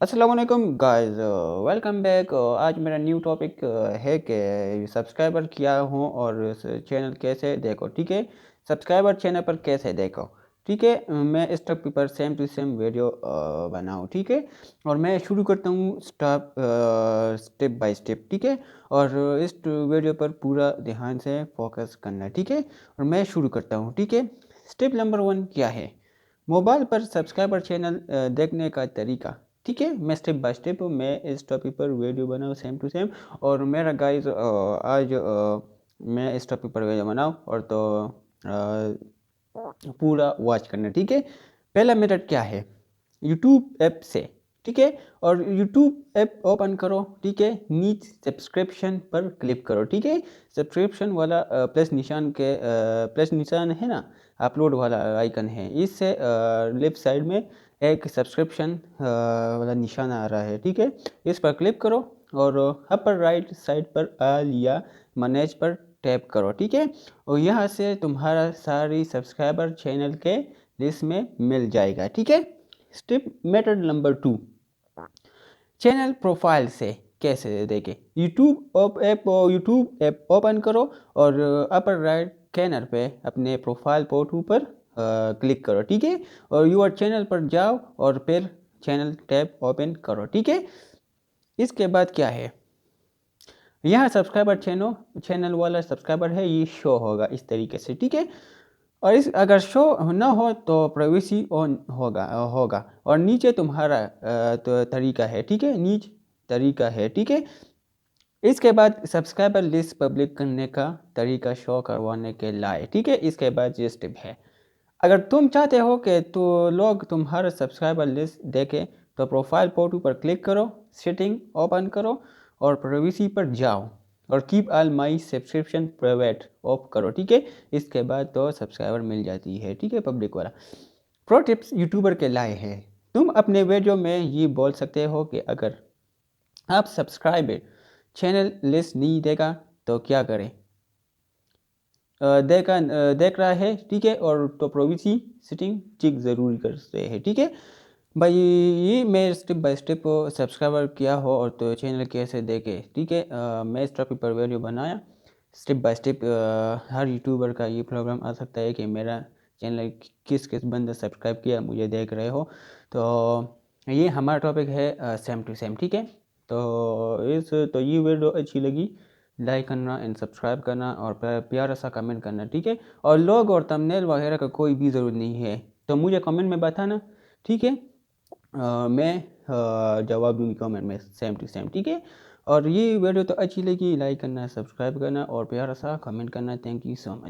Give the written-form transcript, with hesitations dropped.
अस्सलाम वालेकुम guys, welcome back. आज मेरा न्यू टॉपिक है कि सब्सक्राइबर क्या हो और चैनल कैसे देखो। ठीक है, सब्सक्राइबर चैनल पर कैसे देखो। ठीक है, मैं इस टॉपिक पर सेम टू सेम वीडियो बनाऊँ। ठीक है, और मैं शुरू करता हूँ स्टेप बाय स्टेप। ठीक है, और इस वीडियो पर पूरा ध्यान से फोकस करना। ठीक है, और मैं शुरू करता हूँ। ठीक है, स्टेप नंबर 1 क्या है? मोबाइल पर सब्सक्राइबर चैनल देखने का तरीका। ठीक है, मैं स्टेप बाय स्टेप मैं इस टॉपिक पर वीडियो बनाऊँ सेम टू सेम। और मेरा गाइस आज मैं इस टॉपिक पर वीडियो बनाऊँ और तो पूरा वॉच करना। ठीक है, पहला मेथड क्या है? यूट्यूब ऐप से। ठीक है, और यूट्यूब ऐप ओपन करो। ठीक है, नीचे सब्सक्रिप्शन पर क्लिक करो। ठीक है, सब्सक्रिप्शन वाला प्लस निशान के प्लस निशान है ना, अपलोड वाला आइकन है, इससे लेफ्ट साइड में एक सब्सक्रिप्शन वाला निशान आ रहा है। ठीक है, इस पर क्लिक करो और अपर राइट साइड पर ऑल या मैनेज पर टैप करो। ठीक है, और यहाँ से तुम्हारा सारी सब्सक्राइबर चैनल के लिस्ट में मिल जाएगा। ठीक है, step method number 2, channel profile से कैसे देखें। यूट्यूब ऐप ओपन करो और अपर राइट कैनर पे अपने प्रोफाइल फोटो पर क्लिक करो। ठीक है, और यूर चैनल पर जाओ और फिर चैनल टैब ओपन करो। ठीक है, इसके बाद क्या है, यहाँ सब्सक्राइबर चैनल वाला सब्सक्राइबर है, ये शो होगा इस तरीके से। ठीक है, और इस अगर शो ना हो तो प्राइवेसी ऑन होगा और नीचे तुम्हारा तो तरीका है। ठीक है, नीचे तरीका है। ठीक है, इसके बाद सब्सक्राइबर लिस्ट पब्लिक करने का तरीका शो करवाने के लाए। ठीक है, इसके बाद ये स्टेप है, अगर तुम चाहते हो कि तो लोग तुम्हारा सब्सक्राइबर लिस्ट देखें तो प्रोफाइल फोटो पर क्लिक करो, सेटिंग ओपन करो और प्राइवेसी पर जाओ और keep all my subscription private of करो। ठीक है, इसके बाद तो सब्सक्राइबर मिल जाती है। ठीक है, पब्लिक वाला प्रो टिप्स यूट्यूबर के लाए हैं। तुम अपने वीडियो में ये बोल सकते हो कि अगर आप सब्सक्राइबर चैनल लिस्ट नहीं देगा तो क्या करें, देख रहा है। ठीक है, और तो प्राइवेसी सेटिंग चेक ज़रूरी करते हैं। ठीक है भाई, ये मैं स्टेप बाय स्टेप सब्सक्राइबर किया हो और तो चैनल कैसे देखे। ठीक है, मैं इस टॉपिक पर वीडियो बनाया step by step. Her YouTuber का ये प्रोग्राम आ सकता है कि मेरा चैनल किस किस बंदे सब्सक्राइब किया मुझे देख रहे हो। तो ये हमारा टॉपिक है सेम टू सेम। ठीक है, तो ये वीडियो अच्छी लगी, लाइक करना एंड सब्सक्राइब करना और प्यारा सा कमेंट करना। ठीक है, और लोग और थंबनेल वगैरह का कोई भी ज़रूरत नहीं है, तो मुझे कमेंट में बताना। ठीक है, मैं जवाब दूंगी कमेंट में सेम टू सेम। ठीक है, और ये वीडियो तो अच्छी लगी, लाइक करना, सब्सक्राइब करना और प्यारा सा कमेंट करना। Thank you so much.